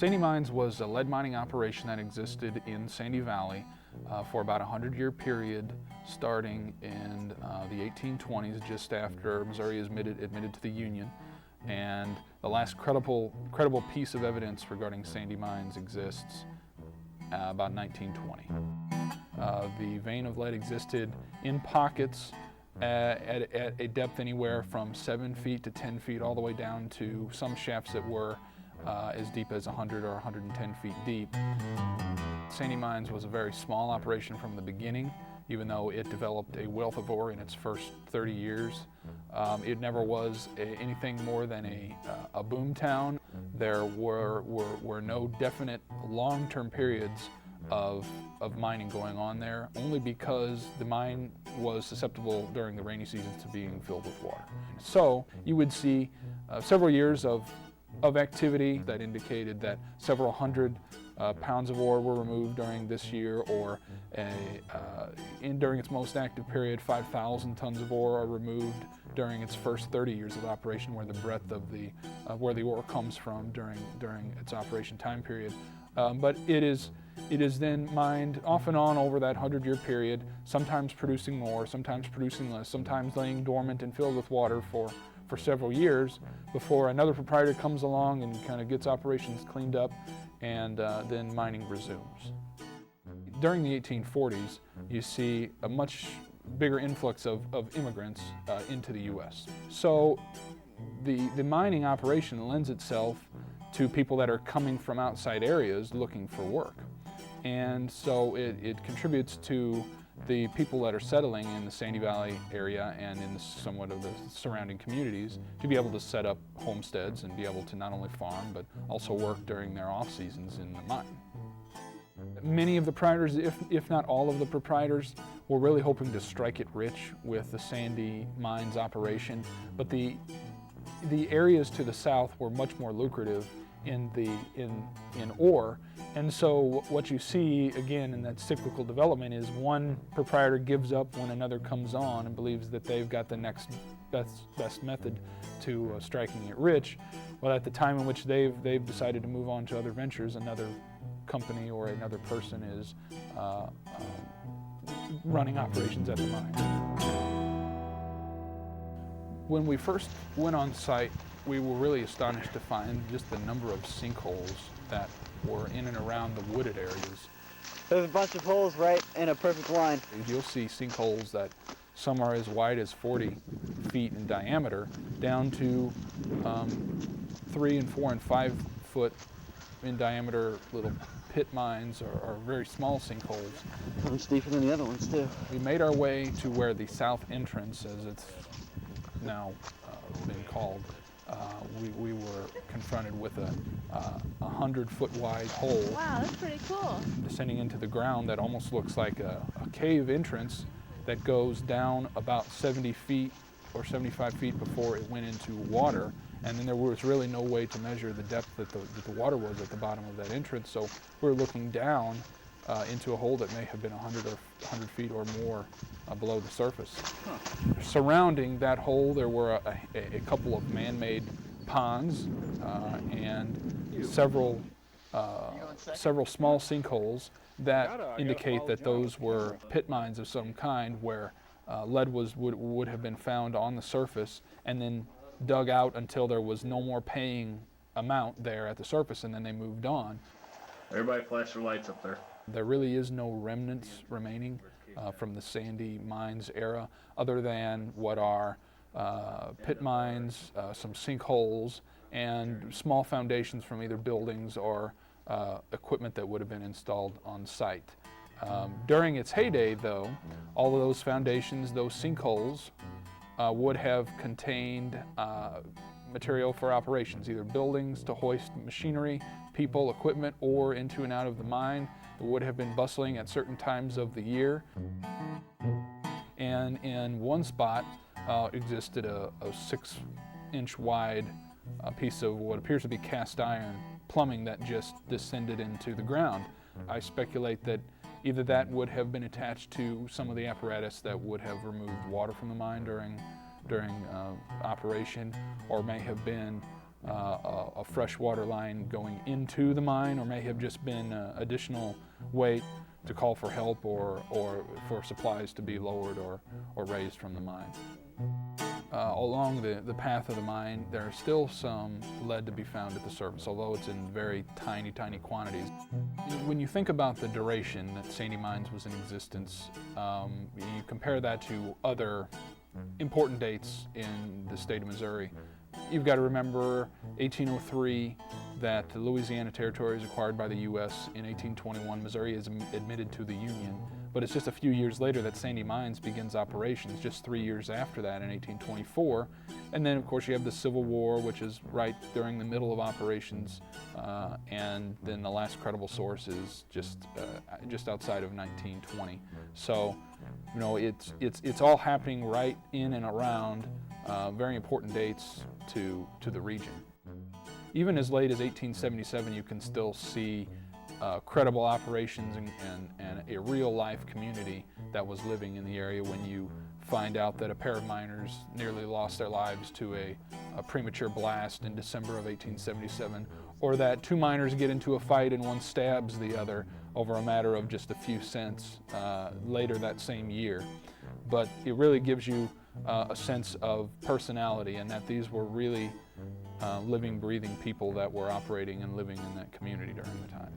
Sandy Mines was a lead mining operation that existed in Sandy Valley for about a 100-year period, starting in the 1820s, just after Missouri admitted to the Union. And the last credible piece of evidence regarding Sandy Mines exists about 1920. The vein of lead existed in pockets at a depth anywhere from 7 feet to 10 feet, all the way down to some shafts that were as deep as 100 or 110 feet deep. Sandy Mines was a very small operation from the beginning, even though it developed a wealth of ore in its first 30 years. It never was anything more than a boom town. There were no definite long-term periods of mining going on there, only because the mine was susceptible during the rainy seasons to being filled with water. So you would see several years of activity that indicated that several hundred pounds of ore were removed during this year, or during its most active period, 5,000 tons of ore are removed during its first 30 years of operation, where the breadth of where the ore comes from during its operation time period. But it is then mined off and on over that 100-year period, sometimes producing more, sometimes producing less, sometimes laying dormant and filled with water for several years before another proprietor comes along and kind of gets operations cleaned up, and then mining resumes. During the 1840s, you see a much bigger influx of immigrants into the U.S. So the mining operation lends itself to people that are coming from outside areas looking for work. And so it contributes to the people that are settling in the Sandy Valley area and in somewhat of the surrounding communities to be able to set up homesteads and be able to not only farm but also work during their off seasons in the mine. Many of the proprietors, if not all of the proprietors, were really hoping to strike it rich with the Sandy Mines operation, but the areas to the south were much more lucrative in ore. And so what you see again in that cyclical development is one proprietor gives up when another comes on and believes that they've got the next best method to striking it rich. Well, at the time in which they've decided to move on to other ventures, another company or another person is running operations at the mine. When we first went on site, we were really astonished to find just the number of sinkholes that were in and around the wooded areas. There's a bunch of holes right in a perfect line. You'll see sinkholes that some are as wide as 40 feet in diameter, down to 3 and 4 and 5 foot in diameter little pit mines or very small sinkholes. Probably steeper than the other ones too. We made our way to where the south entrance, as it's now been called, we were confronted with a 100-foot wide hole. Wow, that's pretty cool. Descending into the ground that almost looks like a cave entrance that goes down about 70 feet or 75 feet before it went into water. And then there was really no way to measure the depth that the water was at the bottom of that entrance. So we're looking down into a hole that may have been 100 feet or more below the surface. Huh. Surrounding that hole, there were a couple of man-made ponds and several small sinkholes that indicate that those were pit mines of some kind, where lead would have been found on the surface and then dug out until there was no more paying amount there at the surface, and then they moved on. Everybody flash their lights up there. There really is no remnants remaining from the Sandy Mines era, other than what are pit mines, some sinkholes, and small foundations from either buildings or equipment that would have been installed on site. During its heyday, though, all of those foundations, those sinkholes, would have contained material for operations, either buildings to hoist machinery, people, equipment, or into and out of the mine. It would have been bustling at certain times of the year. And in one spot existed a 6-inch wide piece of what appears to be cast iron plumbing that just descended into the ground. I speculate that either that would have been attached to some of the apparatus that would have removed water from the mine during operation, or may have been a freshwater line going into the mine, or may have just been additional weight to call for help or for supplies to be lowered or raised from the mine. Along the path of the mine, there are still some lead to be found at the surface, although it's in very tiny quantities. When you think about the duration that Sandy Mines was in existence, you compare that to other important dates in the state of Missouri. You've got to remember 1803, that the Louisiana Territory is acquired by the U.S. In 1821, Missouri is admitted to the Union. But it's just a few years later that Sandy Mines begins operations, just 3 years after that in 1824. And then, of course, you have the Civil War, which is right during the middle of operations. And then the last credible source is just outside of 1920. So, you know, it's all happening right in and around very important dates to the region. Even as late as 1877, you can still see credible operations and a real-life community that was living in the area when you find out that a pair of miners nearly lost their lives to a premature blast in December of 1877, or that two miners get into a fight and one stabs the other over a matter of just a few cents later that same year. But it really gives you a sense of personality, and that these were really living, breathing people that were operating and living in that community during the time.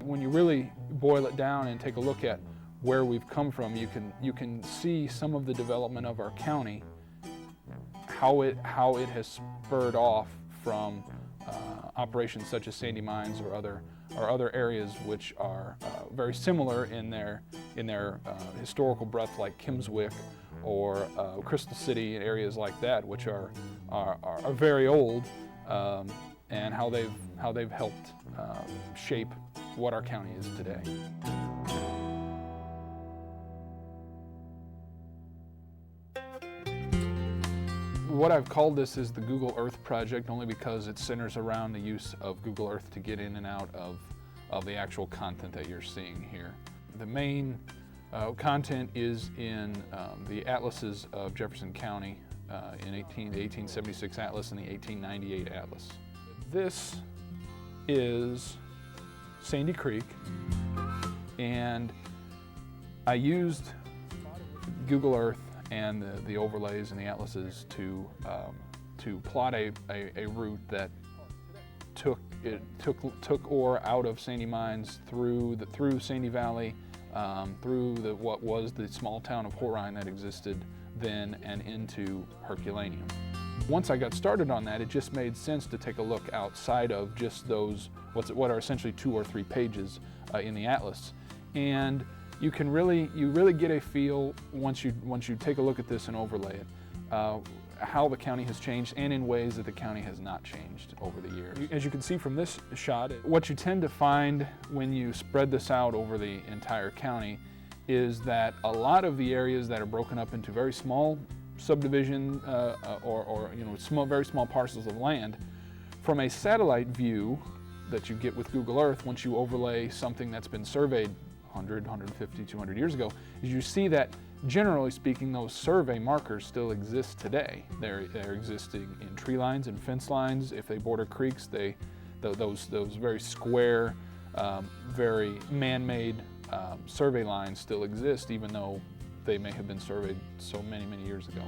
When you really boil it down and take a look at where we've come from, you can see some of the development of our county, how it has spurred off from operations such as Sandy Mines or other areas which are very similar in their historical breadth, like Kimmswick or Crystal City and areas like that, which are very old, and how they've helped shape what our county is today. What I've called this is the Google Earth Project, only because it centers around the use of Google Earth to get in and out of the actual content that you're seeing here. The main content is in the atlases of Jefferson County, in the 1876 atlas and the 1898 atlas. This is Sandy Creek, and I used Google Earth and the overlays and the atlases to plot a route that took ore out of Sandy Mines through Sandy Valley, through what was the small town of Horine that existed then, and into Herculaneum. Once I got started on that, it just made sense to take a look outside of just those what are essentially 2 or 3 pages in the atlas, and you really get a feel once you take a look at this and overlay it, how the county has changed, and in ways that the county has not changed over the years. As you can see from this shot, what you tend to find when you spread this out over the entire county is that a lot of the areas that are broken up into very small subdivision or very small parcels of land, from a satellite view that you get with Google Earth, once you overlay something that's been surveyed 100, 150, 200 years ago, is you see that, generally speaking, those survey markers still exist today. They're existing in tree lines and fence lines. If they border creeks, those very square, very man-made survey lines still exist, even though they may have been surveyed so many years ago.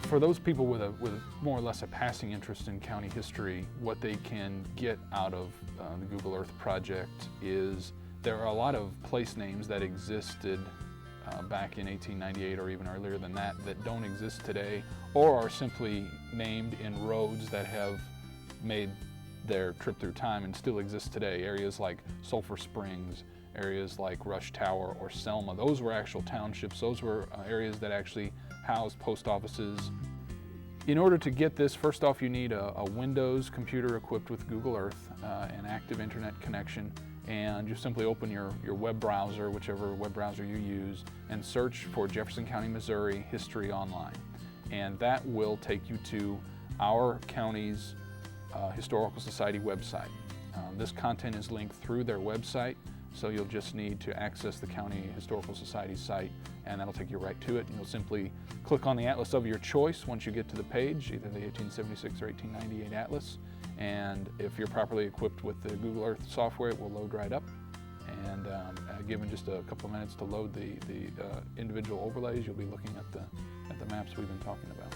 For those people with more or less a passing interest in county history, what they can get out of the Google Earth project is there are a lot of place names that existed back in 1898 or even earlier than that don't exist today, or are simply named in roads that have made their trip through time and still exist today. Areas like Sulphur Springs, areas like Rush Tower or Selma, those were actual townships. Those were areas that actually housed post offices. In order to get this, first off, you need a Windows computer equipped with Google Earth, an active internet connection, and you simply open your web browser, whichever web browser you use, and search for Jefferson County, Missouri History Online. And that will take you to our county's Historical Society website. This content is linked through their website. So you'll just need to access the County Historical Society site, and that'll take you right to it. And you'll simply click on the atlas of your choice once you get to the page, either the 1876 or 1898 atlas. And if you're properly equipped with the Google Earth software, it will load right up. And given just a couple of minutes to load the individual overlays, you'll be looking at the maps we've been talking about.